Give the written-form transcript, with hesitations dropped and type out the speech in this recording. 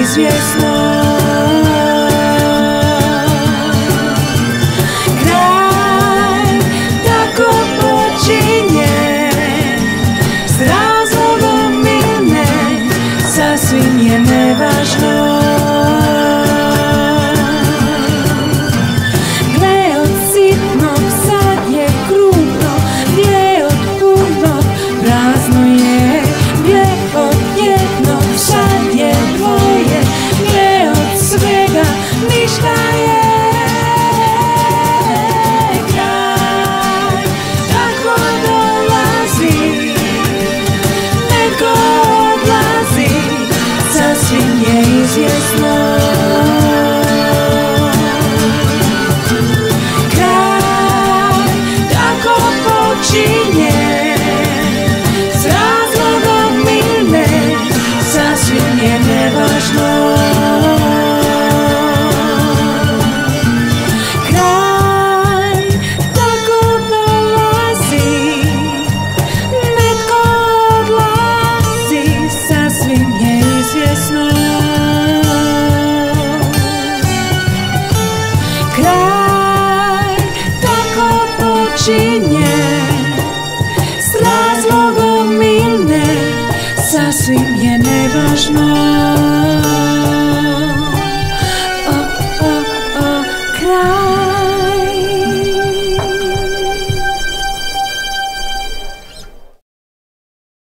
neizvjesno. Kraj tako počinje, s razlogom ili ne, sasvim je nevažno. Gle od sitnog sad je krupno, gdje od punog prazno je, gdje od jednog sad je dvoje, gdje od svega ništa je. Kraj tako dolazi, neko odlazi, sasvim je izvjesno. Kraj tako počinje, s razlogom ili ne, sasvim je nevažno. Kraj tako dolazi, netko odlazi, sasvim je izvjesno. Kraj tako počinje, s razlogom ili ne, sasvim je nevažno.